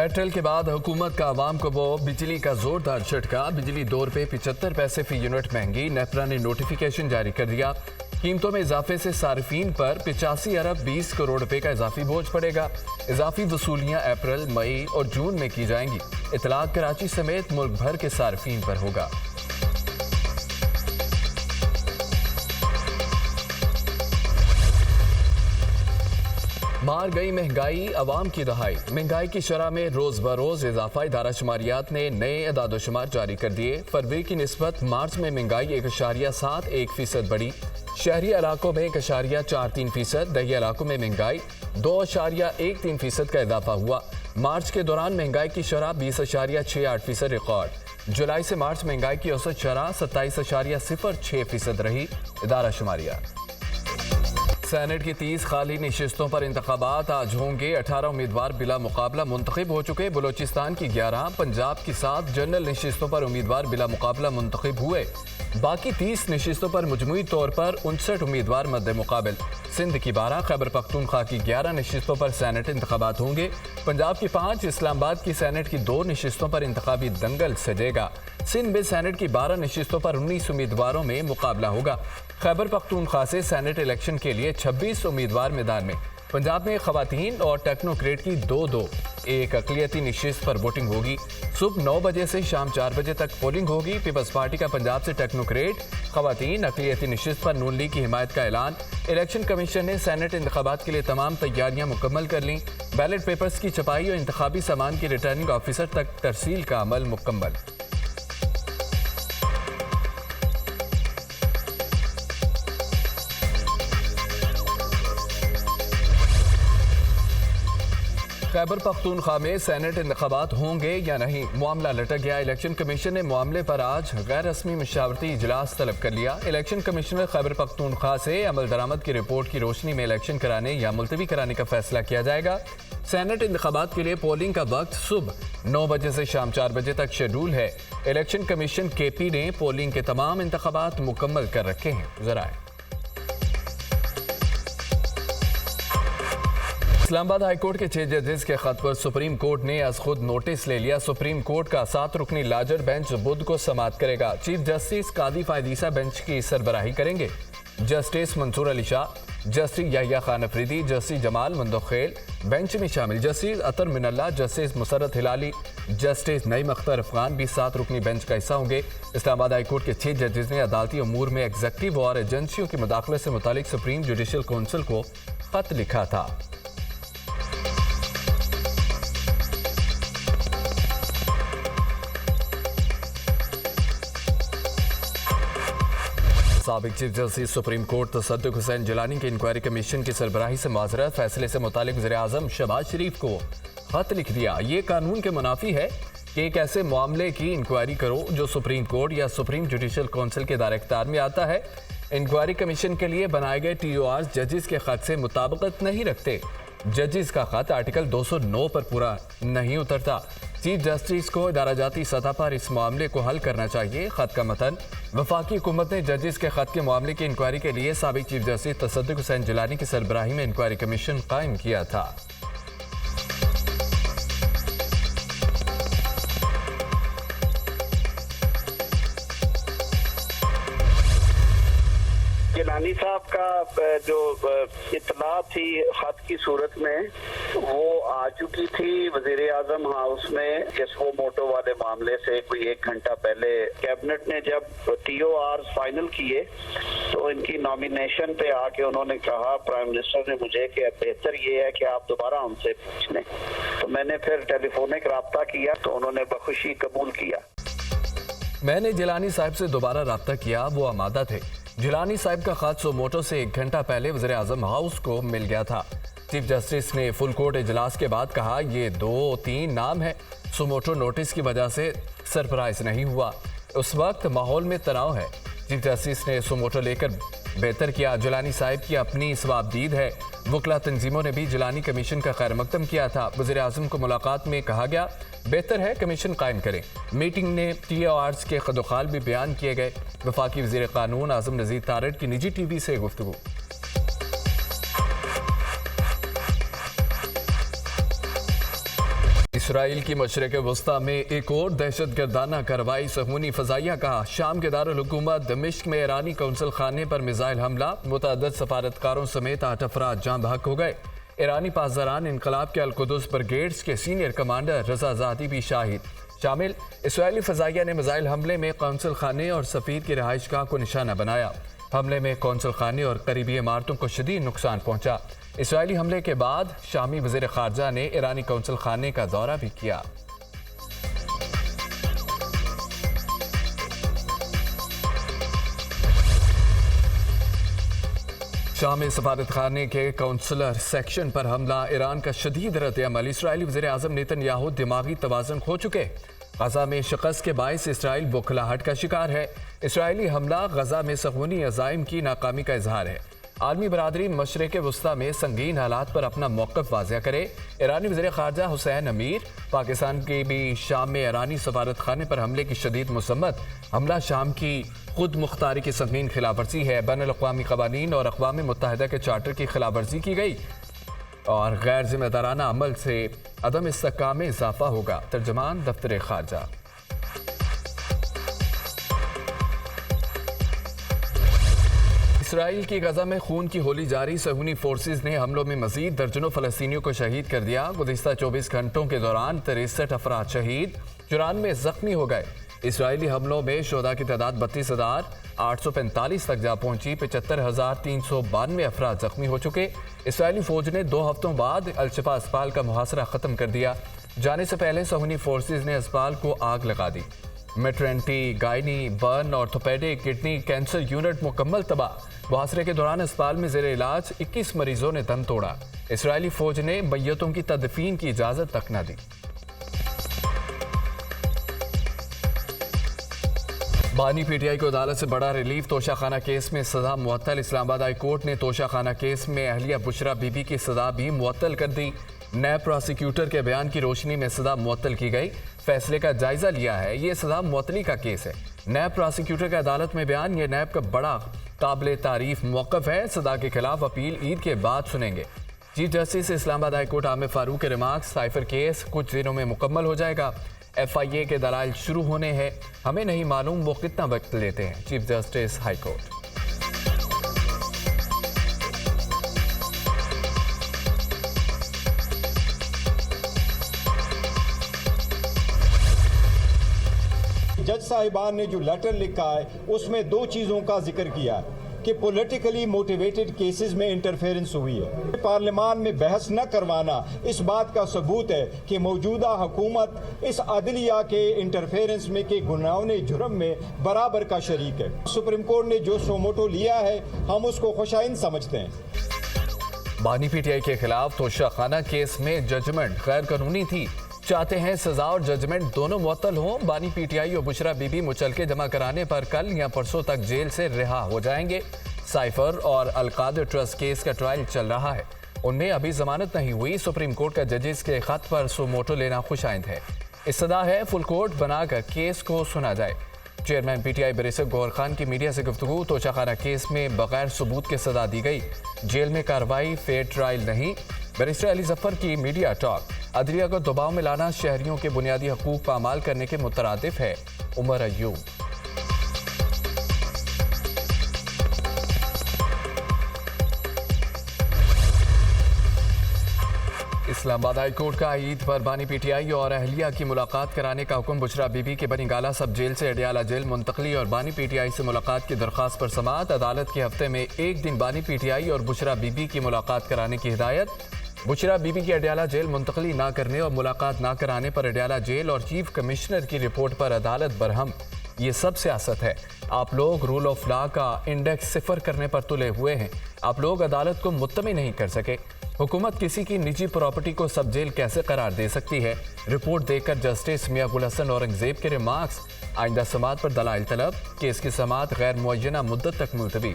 अप्रैल के बाद हुकूमत का आवाम को वो बिजली का जोरदार झटका। बिजली 2 रुपये 75 पैसे फी यूनिट महंगी। नेपरा ने नोटिफिकेशन जारी कर दिया। कीमतों में इजाफे से सार्फिन पर 85 अरब 20 करोड़ रुपए का इजाफी बोझ पड़ेगा। इजाफी वसूलियां अप्रैल, मई और जून में की जाएंगी। इतलाक कराची समेत मुल्क भर के सार्फिन पर होगा। मार गई महंगाई, अवाम की दहाई। महंगाई की शरह में रोज बरोज इजाफा। इदारा शुमारियात ने नए अदादोशुमार जारी कर दिए। फरवरी की निस्बत मार्च में महंगाई 1.71% बढ़ी। शहरी इलाकों में 1.43%, दही इलाकों में महंगाई 2.13% का इजाफा हुआ। मार्च के दौरान महंगाई की शरह 20.68% रिकॉर्ड। जुलाई से मार्च महंगाई की औसत शरह 27.06% रही। इदारा शुमारियात। सेनेट की 30 खाली नशिस्तों पर इंतखाबात आज होंगे। 18 उम्मीदवार बिला मुकाबला मुंतखब हो चुके। बलोचिस्तान की 11, पंजाब की 7 जनरल नशिस्तों पर उम्मीदवार बिला मुकाबला मुंतखब हुए। बाकी 30 नशिस्तों पर मजमूई तौर पर 59 उम्मीदवार मद्दे मुकाबिल। सिंध की 12, खैबर पख्तूनख्वा की 11 नशिस्तों पर सेनेट इंतखाबात होंगे। पंजाब की 5, इस्लामाबाद की सेनेट की 2 नशिस्तों पर इंतखाबी दंगल सजेगा। सिंध में सेनेट की 12 नशिस्तों पर 19 उम्मीदवारों में मुकाबला होगा। खैबर पख्तूनख्वा से सेनेट इलेक्शन के लिए 26 उम्मीदवार मैदान में। पंजाब में खवातीन और टेक्नोक्रेट की 2-2 एक अक़लियती नशिस्त पर वोटिंग होगी। सुबह 9 बजे से शाम 4 बजे तक पोलिंग होगी। पीपल्स पार्टी का पंजाब से टेक्नोक्रेट, खवातीन, अक़लियती नशिस्त पर नून लीग की हिमायत का ऐलान। इलेक्शन कमीशन ने सेनेट इंतखाबात के लिए तमाम तैयारियां मुकम्मल कर लीं। बैलेट पेपर्स की छपाई और इंतखाबी सामान की रिटर्निंग ऑफिसर तक तरसील का अमल मुकम्मल। खैबर पख्तूनख्वा में सेनेट इंतखाबात होंगे या नहीं, मामला लटक गया। इलेक्शन कमीशन ने मामले पर आज गैर रस्मी मशावरती इजलास तलब कर लिया। इलेक्शन कमिश्नर खैबर पख्तूनख्वा से अमल दरामद की रिपोर्ट की रोशनी में इलेक्शन कराने या मुलतवी कराने का फैसला किया जाएगा। सेनेट इंतखाबात के लिए पोलिंग का वक्त सुबह 9 बजे से शाम 4 बजे तक शेड्यूल है। इलेक्शन कमीशन KP ने पोलिंग के तमाम इंतखाबात मुकम्मल कर रखे हैं। जराए इस्लामाबाद हाईकोर्ट के 6 जजेस के खत पर सुप्रीम कोर्ट ने आज खुद नोटिस ले लिया। सुप्रीम कोर्ट का 7 रुकनी लार्जर बेंच बुध को समाअत करेगा। चीफ जस्टिस कादी फायदीसा बेंच की सरबराही करेंगे। Justice Mansoor Ali Shah, justice Yahya Khan Afridi, justice Jamal Mandokhail bench में शामिल। Justice Athar Minallah, justice Musarrat Hilali, justice Naeem Akhtar Afghan भी 7 रुकनी बेंच का हिस्सा होंगे। इस्लामाबाद हाईकोर्ट के 6 जजेस ने अदालती अमूर में एग्जेक्टिव और एजेंसियों की मुदाखलत से मुतालिक सुप्रीम जुडिशल काउंसिल को खत लिखा था। साबिक चीफ जस्टिस सुप्रीम कोर्ट तसद्दुक हुसैन जिलानी के इंक्वायरी कमीशन की सरबराही से माजरत। फैसले से मुतालिक वज़ीर आज़म शहबाज शरीफ को खत लिख दिया। ये कानून के मुनाफी है कि एक ऐसे मामले की इंक्वायरी करो जो सुप्रीम कोर्ट या सुप्रीम जुडिशल काउंसिल के दायरे इख्तियार में आता है। इंक्वायरी कमीशन के लिए बनाए गए TORs जजेस के खत से मुताबिकत नहीं रखते। जजेस का खत आर्टिकल 209 पर पूरा नहीं उतरता। चीफ जस्टिस को इदाराजाती सतह पर इस मामले को हल करना चाहिए। खत का मतन, वफाकी हुकूमत ने जजेस के खत के मामले की इंक्वायरी के लिए साबिक चीफ जस्टिस तसद्दुक हुसैन जिलानी की सरबराही में इंक्वायरी कमीशन कायम किया था। जिलानी साहब का जो इतला थी खत की सूरत में वो आ चुकी थी वजीर आजम हाउस में। जिसको मोटो वाले मामले से कोई 1 घंटा पहले कैबिनेट ने जब TORs फाइनल किए तो इनकी नॉमिनेशन पे आके उन्होंने कहा प्राइम मिनिस्टर ने मुझे कि बेहतर ये है कि आप दोबारा उनसे पूछ लें। तो मैंने फिर टेलीफोनिक रब्ता किया तो उन्होंने बखुशी कबूल किया। मैंने जिलानी साहब से दोबारा रब्ता किया, वो आमादा थे। जिलानी साहब का खत सुमोटो से 1 घंटा पहले वज़ीर आज़म हाउस को मिल गया था। चीफ जस्टिस ने फुल कोर्ट इजलास के बाद कहा ये 2-3 नाम है। सुमोटो नोटिस की वजह से सरप्राइज नहीं हुआ। उस वक्त माहौल में तनाव है। चीफ जस्टिस ने सुमोटो लेकर बेहतर किया। जिलानी साहब की अपनी सवाबदीद है। वकला तंजीमों ने भी जिलानी कमीशन का खैर मकदम किया था। वज़ीर आज़म को मुलाकात में कहा गया बेहतर है कमीशन कायम करें। मीटिंग ने TORs के खदोखाल भी बयान किए गए। वफाकी वज़ीर कानून आज़म नज़ीर तारड़ की निजी TV से गुफ्तगू। इसराइल की मशरक़ वस्ता में एक और दहशतगर्दाना कार्रवाई। सहूनी फ़ज़ाइया का शाम के दारुल हुकूमत दमिश्क में ईरानी कौंसल खाने पर मिसाइल हमला, मुतअद्दिद सफारतकारों समेत 8 अफराद जाँ बहक हो गए। ईरानी पासदारान इनकलाब के अल-कुद्स ब्रिगेड्स के सीनियर कमांडर रज़ा ज़ादी भी शाहिद शामिल। इसराइली फ़ज़ाइया ने मिसाइल हमले में कौंसल खाने और सफ़ीर की रिहाइशगाह को निशाना बनाया। हमले में कौंसल खाने और करीबी इमारतों को शदीद नुकसान पहुंचा। इसराइली हमले के बाद शामी वज़ीर ख़ारजा ने ईरानी कौंसल खाने का दौरा भी किया। शामी सफारत खाने के काउंसलर सेक्शन पर हमला, ईरान का शदीद रद्द-ए-अमल। इसराइली वज़ीर आज़म नेतन्याहू दिमागी तवाज़ुन खो चुके। गजा में शिकस्त के बायस इसराइल बुखलाहट का शिकार है। इसराइली हमला गजा में सहूनी अज़ाइम की नाकामी का इजहार है। आलमी बरादरी मशरक़ वस्ता में संगीन हालात पर अपना मौक़िफ़ वाज़ेह करे। ईरानी वज़ीर ख़ारजा हुसैन अमीर पाकिस्तान के भी शाम में ईरानी सफारत खाने पर हमले की शदीद मज़म्मत। हमला शाम की खुद मुख्तारी की संगीन खिलाफ वर्जी है। बैनुल-अक़वामी क़वानीन और अक़वाम मुत्तहिदा के चार्टर की खिलाफ वर्जी की गई और गैर जिम्मेदाराना अमल से अदम इस्तेहकाम में इजाफा होगा। तर्जमान दफ्तर ख़ारजा। इसराइल की गजा में खून की होली जारी। सहूनी फोर्सेज ने हमलों में मजीद दर्जनों फ़लस्तीनियों को शहीद कर दिया। गुज़िश्ता 24 घंटों के दौरान 63 अफराद शहीद, 94 जख्मी हो गए। इसराइली हमलों में शोदा की तादाद 32,845 तक जा पहुंची। 75,392 अफराद जख्मी हो चुके। इसराइली फौज ने 2 हफ्तों बाद अल-शिफा अस्पताल का मुहासरा ख़त्म कर दिया। जाने से पहले सहूनी फोर्सेज ने अस्पताल को आग लगा दी। Maternity, gynae, burn, orthopaedic, kidney, cancer unit मुकम्मल तबाह। मुहासरे के दौरान अस्पताल में ज़ेर इलाज 21 मरीजों ने दम तोड़ा। इसराइली फौज ने मैयतों की तदफीन की इजाज़त तक न दी। बानी पीटीआई को अदालत से बड़ा रिलीफ। तोशाखाना केस में सजा मुअत्तल। इस्लामाबाद हाई कोर्ट ने तोशाखाना केस में अहलिया बुशरा बीबी की सजा भी मुअत्तल कर दी। नैब प्रोसिक्यूटर के बयान की रोशनी में सजा मुअत्तल की गई। फैसले का जायजा लिया है। ये सजा मुअत्तली का केस है। नैब प्रोसिक्यूटर का अदालत में बयान, ये नैब का बड़ा काबिल तारीफ मौक़िफ़ है। सजा के खिलाफ अपील ईद के बाद सुनेंगे। Chief justice Islamabad high court Aamir Farooq के रिमार्क्स, साइफर केस कुछ दिनों में मुकम्मल हो जाएगा। FIA के दलाइल शुरू होने हैं, हमें नहीं मालूम वो कितना वक्त लेते हैं। Chief justice high court. जज साहिबान ने जो लेटर लिखा है उसमें 2 चीज़ों का जिक्र किया है कि पॉलिटिकली मोटिवेटेड केसेस में इंटरफेरेंस हुई है। पार्लियामान में बहस न करवाना इस बात का सबूत है कि मौजूदा हुकूमत इस अदलिया के इंटरफेरेंस में के गुनाहों जुर्म में बराबर का शरीक है। सुप्रीम कोर्ट ने जो सोमोटो लिया है हम उसको खुशाइन समझते हैं। बानी पीटीआई के खिलाफ तोशाखाना केस में जजमेंट गैर कानूनी थी। चाहते हैं सजा और जजमेंट दोनों मुअत्तल हों। बानी पीटीआई और बुशरा बीबी मुचलके जमा कराने पर कल या परसों तक जेल से रिहा हो जाएंगे। साइफर और अलकादर ट्रस्ट केस का ट्रायल चल रहा है, उनमें अभी जमानत नहीं हुई। सुप्रीम कोर्ट का जजेस के खत पर सुमोटो लेना खुशाइंद है। इस्तदा है फुल कोर्ट बनाकर केस को सुना जाए। Chairman PTI barrister Gohar Khan की मीडिया से गुफ्तगू, तोशाखाना केस में बगैर सबूत के सजा दी गई, जेल में कार्रवाई, फेयर ट्रायल नहीं। बैरिस्टर अली जफर की मीडिया टॉक, अदलिया को दबाव में लाना शहरियों के बुनियादी हकूक पामाल करने के मुतरादिफ है। उमर अयूब। इस्लामाबाद हाई कोर्ट का ईद पर बानी पीटीआई और अहलिया की मुलाकात कराने का हुक्म। बुशरा बीबी के बनीगाला सब जेल से अडियाला जेल मुंतकली और बानी पीटीआई से मुलाकात की दरख्वास्त पर समाअत। अदालत के हफ्ते में एक दिन बानी पीटीआई और बुशरा बीबी की मुलाकात कराने की हिदायत। बुशरा बीबी की अडियाला जेल मुंतकली ना करने और मुलाकात ना कराने पर अडियाला जेल और चीफ कमिश्नर की रिपोर्ट पर अदालत बरहम। ये सब सियासत है। आप लोग रूल ऑफ लॉ का इंडेक्स 0 करने पर तुले हुए हैं। आप लोग अदालत को मुत्तमी नहीं कर सके। हुकूमत किसी की निजी प्रॉपर्टी को सब जेल कैसे करार दे सकती है? रिपोर्ट देकर जस्टिस मियां गुल हसन औरंगजेब के रिमार्क्स, आइंदा समाअत पर दलाइल तलब, केस की समाअत गैर मुअय्यना मुद्दत तक मुलतवी।